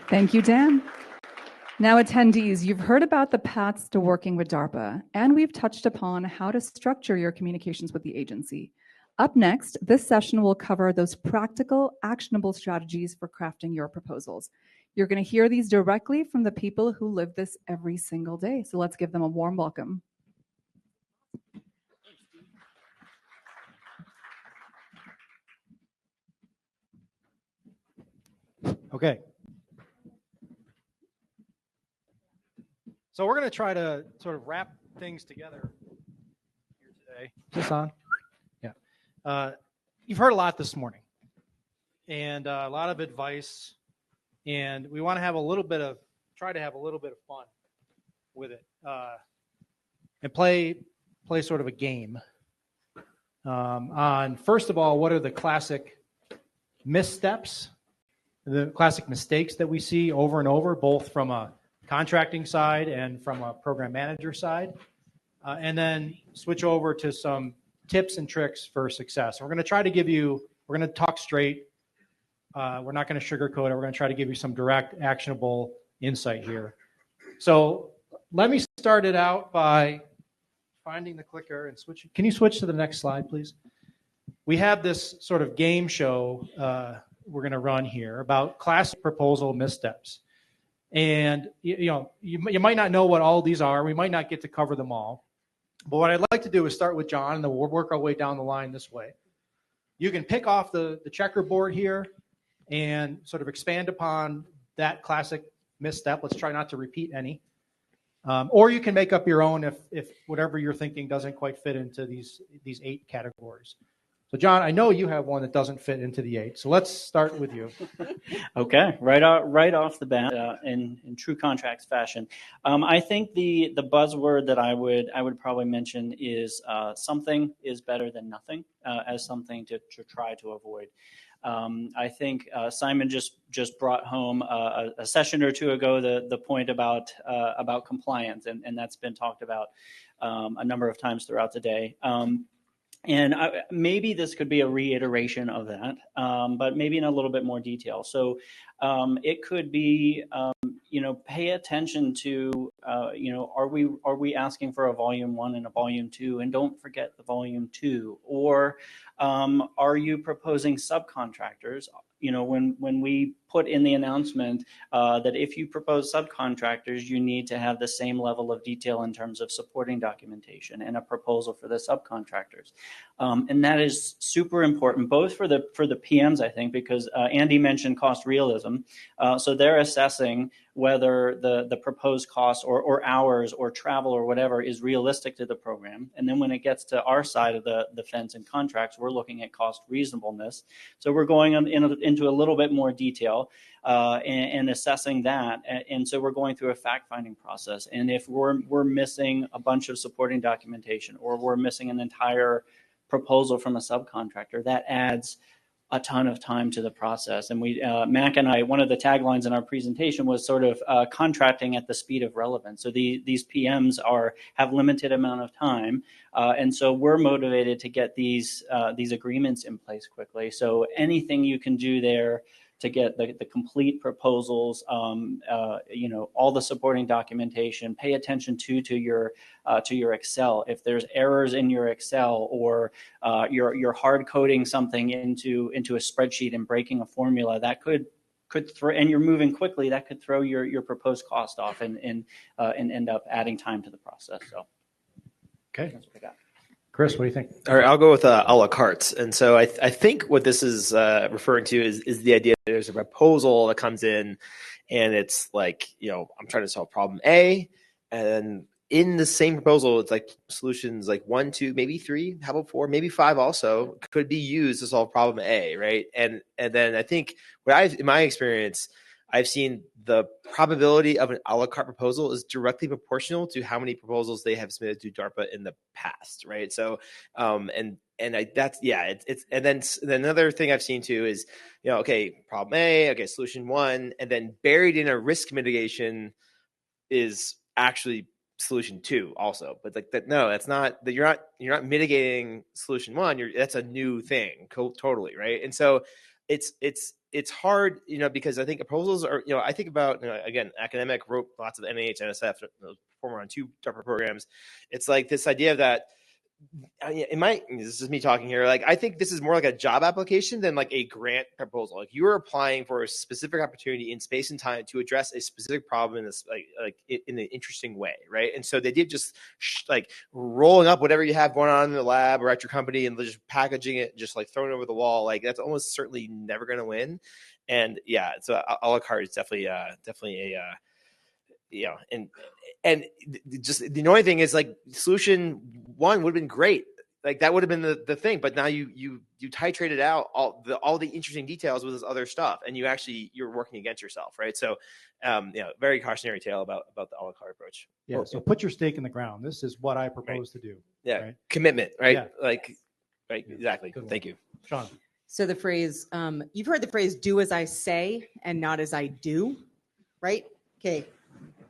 Thank you, Dan. Now, attendees, you've heard about the paths to working with DARPA, and we've touched upon how to structure your communications with the agency. Up next, this session will cover those practical, actionable strategies for crafting your proposals. You're going to hear these directly from the people who live this every single day. So let's give them a warm welcome. Okay. So we're going to try to sort of wrap things together here today. Is this on? Yeah. You've heard a lot this morning and a lot of advice, and we want to have try to have a little bit of fun with it and play sort of a game on, first of all, what are the classic missteps, the classic mistakes that we see over and over, both from a contracting side and from a program manager side, and then switch over to some tips and tricks for success. We're going to try to we're going to talk straight. We're not going to sugarcoat it. We're going to try to give you some direct, actionable insight here. So let me start it out by finding the clicker and switching. Can you switch to the next slide, please? We have this sort of game show we're going to run here about classic proposal missteps. And you might not know what all these are. We might not get to cover them all. But what I'd like to do is start with John, and then we'll work our way down the line this way. You can pick off the checkerboard here and sort of expand upon that classic misstep. Let's try not to repeat any. Or you can make up your own if whatever you're thinking doesn't quite fit into these 8 categories. So, John, I know you have one that doesn't fit into the 8. So let's start with you. Okay, right off the bat, in true contracts fashion, I think the buzzword that I would probably mention is something is better than nothing, as something to try to avoid. I think Simon just brought home a session or two ago the point about compliance, and that's been talked about a number of times throughout the day. And maybe this could be a reiteration of that, but maybe in a little bit more detail. So it could be, pay attention to, are we asking for a volume 1 and a volume 2, and don't forget the volume 2, or are you proposing subcontractors? When we put in the announcement that if you propose subcontractors, you need to have the same level of detail in terms of supporting documentation and a proposal for the subcontractors. And that is super important, both for the PMs, I think, because Andy mentioned cost realism. So they're assessing whether the proposed cost or hours or travel or whatever is realistic to the program. And then when it gets to our side of the fence and contracts, we're looking at cost reasonableness. So we're going into a little bit more detail and assessing that. And so we're going through a fact-finding process. And if we're missing a bunch of supporting documentation, or we're missing an entire proposal from a subcontractor, that adds a ton of time to the process. And Mac and I, one of the taglines in our presentation was sort of contracting at the speed of relevance. So these PMs have limited amount of time, and so we're motivated to get these agreements in place quickly. So anything you can do there to get the complete proposals, all the supporting documentation. Pay attention to your Excel. If there's errors in your Excel, or you're hard coding something into a spreadsheet and breaking a formula, that could throw, and you're moving quickly, that could throw your proposed cost off and end up adding time to the process. So, okay, that's what I got. Chris, what do you think? All right, I'll go with a la carte. And so I think what this is referring to is the idea that there's a proposal that comes in, and it's like, I'm trying to solve problem A, and then in the same proposal, it's like solutions like 1, 2, maybe 3, how about 4, maybe 5 also could be used to solve problem A, right? And then I think in my experience, I've seen the probability of an a la carte proposal is directly proportional to how many proposals they have submitted to DARPA in the past, right? So, and then another thing I've seen too is, okay, problem A, okay, solution 1, and then buried in a risk mitigation is actually solution 2 also. But like that, no, that's not that. You're not mitigating solution 1. That's a new thing, totally, right? And so it's it's hard, because I think proposals are, I think about, again, academic, wrote lots of NIH, NSF, performer on 2 DARPA programs. It's like this idea that, this is me talking here. Like, I think this is more like a job application than like a grant proposal. Like, you are applying for a specific opportunity in space and time to address a specific problem in this, like in an interesting way, right? And so they did just like rolling up whatever you have going on in the lab or at your company and just packaging it, just like throwing it over the wall. Like, that's almost certainly never going to win. And yeah, so a la carte is definitely a and just the annoying thing is, like, solution 1 would have been great. Like, that would have been the thing, but now you titrated out all the interesting details with this other stuff, and you're working against yourself, right? So, very cautionary tale about the a la carte approach. Yeah. So put your stake in the ground. This is what I propose to do. Yeah. Right? Commitment, right? Yeah. Like, right. Yeah. Exactly. Good one. Thank you, Sean. So the phrase, you've heard the phrase, do as I say and not as I do, right? Okay.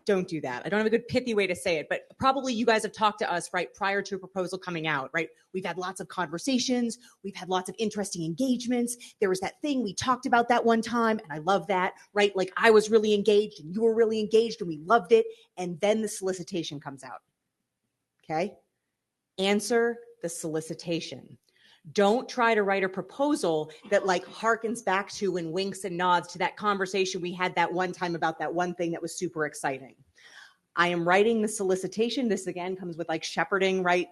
Don't do that. I don't have a good pithy way to say it, but probably you guys have talked to us, right, prior to a proposal coming out, right? We've had lots of conversations. We've had lots of interesting engagements. There was that thing we talked about that one time, and I love that, right? Like, I was really engaged and you were really engaged and we loved it. And then the solicitation comes out. Okay? Answer the solicitation. Don't try to write a proposal that like harkens back to and winks and nods to that conversation we had that one time about that one thing that was super exciting. I am writing the solicitation. This again comes with like shepherding, right?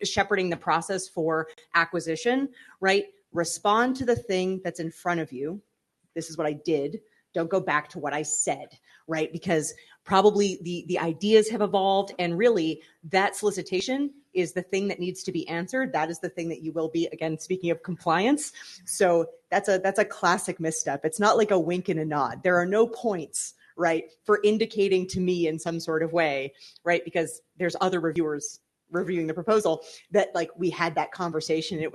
Shepherding the process for acquisition, right? Respond to the thing that's in front of you. This is what I did. Don't go back to what I said, right? Because probably the ideas have evolved, and really that solicitation is the thing that needs to be answered. That is the thing that you will be, again, speaking of compliance. So that's a classic misstep. It's not like a wink and a nod. There are no points, right, for indicating to me in some sort of way, right? Because there's other reviewers reviewing the proposal that like we had that conversation. And it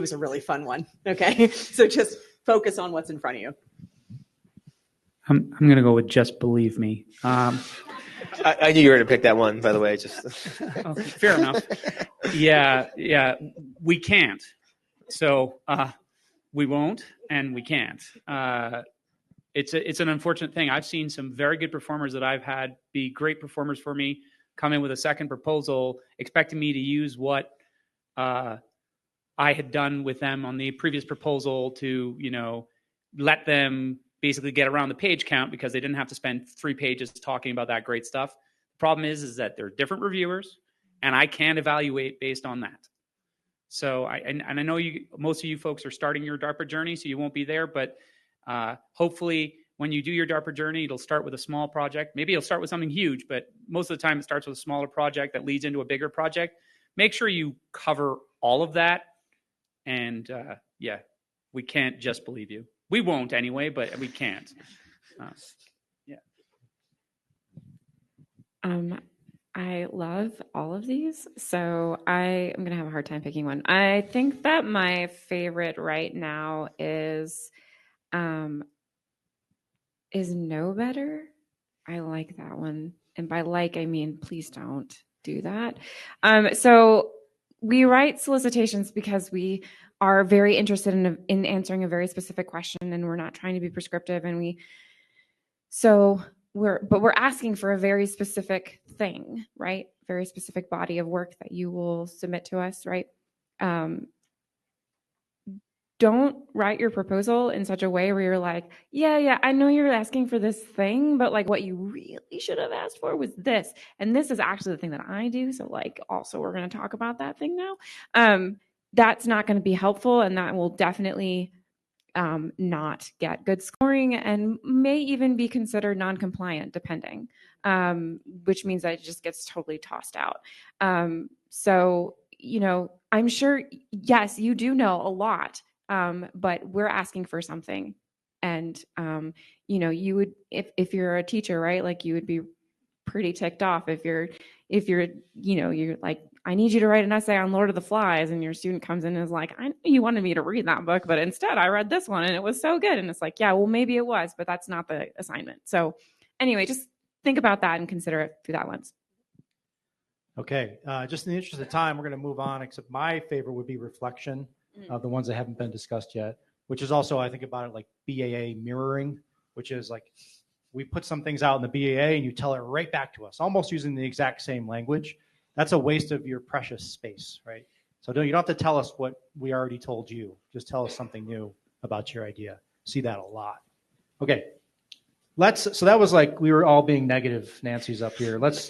was a really fun one. Okay. So just focus on what's in front of you. I'm going to go with just believe me. I knew you were going to pick that one, by the way. Just okay, fair enough. Yeah, we can't. So we won't, and we can't. It's an unfortunate thing. I've seen some very good performers that I've had be great performers for me come in with a second proposal, expecting me to use what I had done with them on the previous proposal to, let them basically get around the page count because they didn't have to spend 3 pages talking about that great stuff. The problem is that they're different reviewers, and I can't evaluate based on that. So I know most of you folks are starting your DARPA journey, so you won't be there, but hopefully when you do your DARPA journey, it'll start with a small project. Maybe it'll start with something huge, but most of the time it starts with a smaller project that leads into a bigger project. Make sure you cover all of that. And we can't just believe you. We won't anyway, but we can't. I love all of these, so I am going to have a hard time picking one. I think that my favorite right now is know better. I like that one. And by like, I mean, please don't do that. So we write solicitations because we are very interested in answering a very specific question, and we're not trying to be prescriptive. And we're asking for a very specific thing, right? Very specific body of work that you will submit to us, right? Don't write your proposal in such a way where you're like, yeah, I know you're asking for this thing, but like what you really should have asked for was this. And this is actually the thing that I do. So like, also we're going to talk about that thing now. That's not going to be helpful. And that will definitely not get good scoring and may even be considered non-compliant depending, which means that it just gets totally tossed out. So, I'm sure, yes, you do know a lot. But we're asking for something, and you would, if you're a teacher, right? Like you would be pretty ticked off if you're like, I need you to write an essay on Lord of the Flies, and your student comes in and is like, I know you wanted me to read that book, but instead I read this one and it was so good. And it's like, yeah, well, maybe it was, but that's not the assignment. So anyway, just think about that and consider it through that lens. Okay, just in the interest of time, we're going to move on. Except my favorite would be reflection. The ones that haven't been discussed yet. which is also, I think about it like BAA mirroring, which is like we put some things out in the BAA and you tell it right back to us, almost using the exact same language. That's a waste of your precious space, right? So you don't have to tell us what we already told you. Just tell us something new about your idea. See that a lot. Okay. So that was like we were all being negative. Nancy's up here. Let's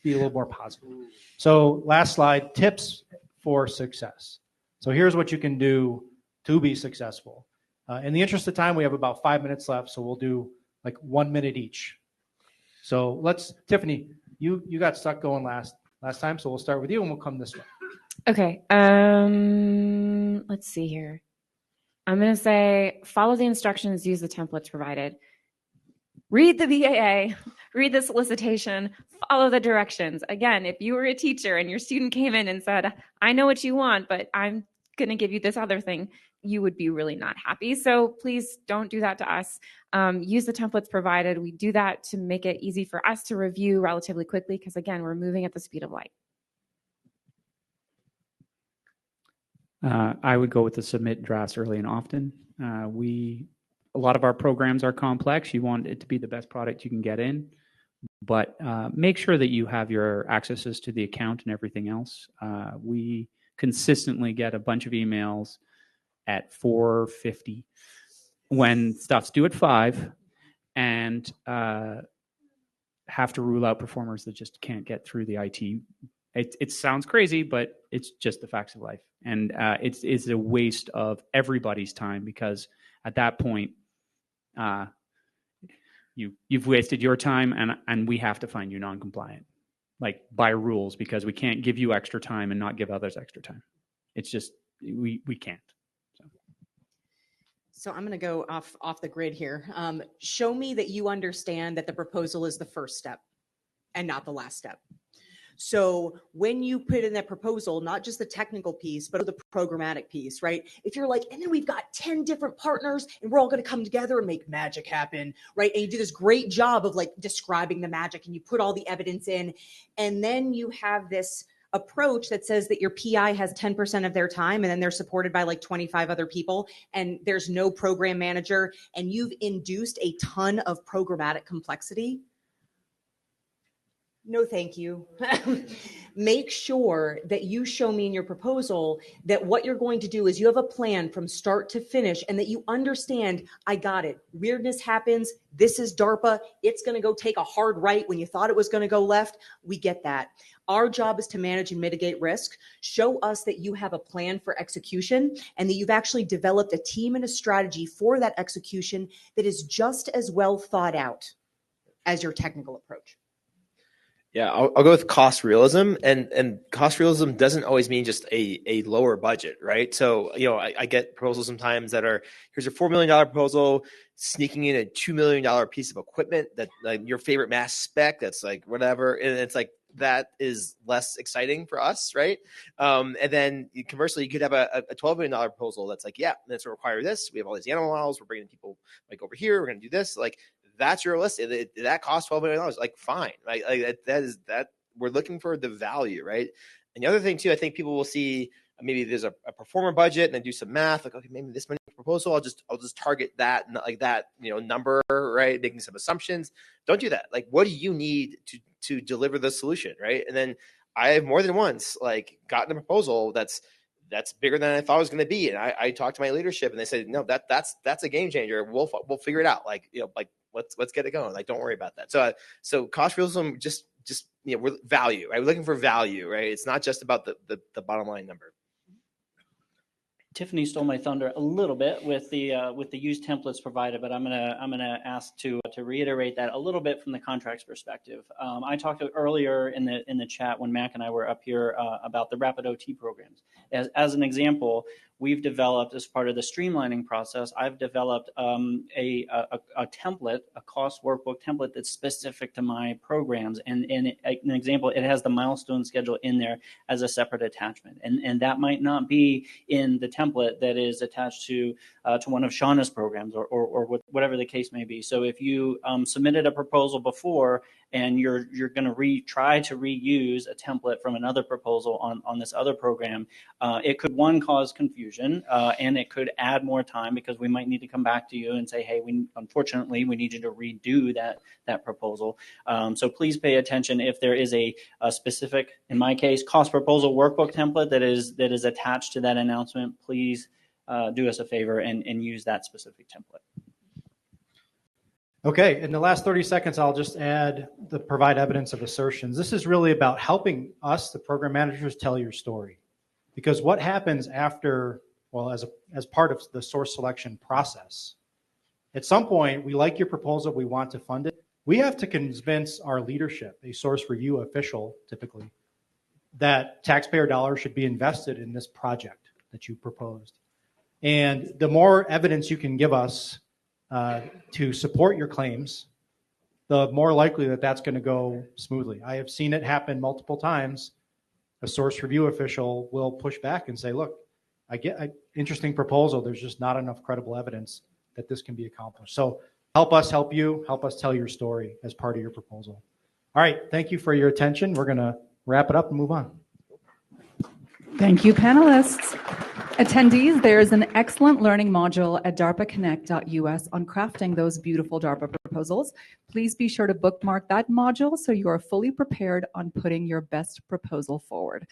be a little more positive. So last slide, tips for success. So here's what you can do to be successful. In the interest of time, we have about 5 minutes left, so we'll do like 1 minute each. So Tiffany, you got stuck going last time, so we'll start with you and we'll come this way. Okay. Let's see here. I'm going to say follow the instructions, use the templates provided. Read the BAA, read the solicitation, follow the directions. Again, if you were a teacher and your student came in and said, I know what you want, but I'm going to give you this other thing, you would be really not happy. So please don't do that to us. Use the templates provided. We do that to make it easy for us to review relatively quickly because, again, we're moving at the speed of light. I would go with the submit drafts early and often. A lot of our programs are complex. You want it to be the best product you can get in, but make sure that you have your accesses to the account and everything else. We consistently get a bunch of emails at 4:50 when stuff's due at 5 and have to rule out performers that just can't get through the IT. It sounds crazy, but it's just the facts of life. And it's a waste of everybody's time because at that point, you've wasted your time and we have to find you non-compliant, like by rules, because we can't give you extra time and not give others extra time. It's just, we can't. So I'm going to go off the grid here. Show me that you understand that the proposal is the first step and not the last step. So when you put in that proposal, not just the technical piece, but the programmatic piece, right? If you're like, and then we've got 10 different partners and we're all going to come together and make magic happen, right? And you do this great job of like describing the magic and you put all the evidence in. And then you have this approach that says that your PI has 10% of their time and then they're supported by like 25 other people and there's no program manager and you've induced a ton of programmatic complexity. No, thank you. Make sure that you show me in your proposal that what you're going to do is you have a plan from start to finish and that you understand, I got it. Weirdness happens. This is DARPA. It's going to go take a hard right when you thought it was going to go left. We get that. Our job is to manage and mitigate risk. Show us that you have a plan for execution and that you've actually developed a team and a strategy for that execution that is just as well thought out as your technical approach. Yeah, I'll go with cost realism, and cost realism doesn't always mean just a lower budget, right? So, I get proposals sometimes that are, here's a $4 million proposal, sneaking in a $2 million piece of equipment that like your favorite mass spec, that's like whatever, and it's like that is less exciting for us, right? And then conversely, you could have a $12 million proposal that's like, yeah, that's going to require this. We have all these animal models. We're bringing people like over here. We're going to do this. Like, that's realistic. That costs $12 million. Like, fine. Like that we're looking for the value, right? And the other thing too, I think people will see maybe there's a performer budget and then do some math. Like, okay, maybe this many proposal. I'll just target that like that, number, right? Making some assumptions. Don't do that. Like, what do you need to deliver the solution, right? And then I have more than once like gotten a proposal that's bigger than I thought it was going to be. And I talked to my leadership and they said, no, that's a game changer. We'll figure it out. Like, let's get it going. Like, don't worry about that. So cost realism, just we're value, right? We're looking for value, right? It's not just about the bottom line number. Tiffany stole my thunder a little bit with the use templates provided, but I'm gonna ask to reiterate that a little bit from the contracts perspective. I talked earlier in the chat when Mac and I were up here about the Rapid OT programs. As an example, we've developed, as part of the streamlining process, I've developed a template, a cost workbook template that's specific to my programs. And an example, it has the milestone schedule in there as a separate attachment. And that might not be in the template that is attached to one of Shauna's programs or whatever the case may be. So if you submitted a proposal before and you're going to try to reuse a template from another proposal on this other program, it could, one, cause confusion, and it could add more time because we might need to come back to you and say, hey, unfortunately we need you to redo that proposal. So please pay attention if there is a specific, in my case, cost proposal workbook template that is attached to that announcement. Please do us a favor and use that specific template. Okay, in the last 30 seconds, I'll just add the provide evidence of assertions. This is really about helping us, the program managers, tell your story. Because what happens after, well, as part of the source selection process, at some point, we like your proposal, we want to fund it. We have to convince our leadership, a source review official typically, that taxpayer dollars should be invested in this project that you proposed. And the more evidence you can give us to support your claims, the more likely that that's going to go smoothly. I have seen it happen multiple times. A source review official will push back and say, look, I get an interesting proposal. There's just not enough credible evidence that this can be accomplished. So help us help you, help us tell your story as part of your proposal. All right, thank you for your attention. We're going to wrap it up and move on. Thank you, panelists. Attendees, there is an excellent learning module at darpaconnect.us on crafting those beautiful DARPA proposals. Please be sure to bookmark that module so you are fully prepared on putting your best proposal forward.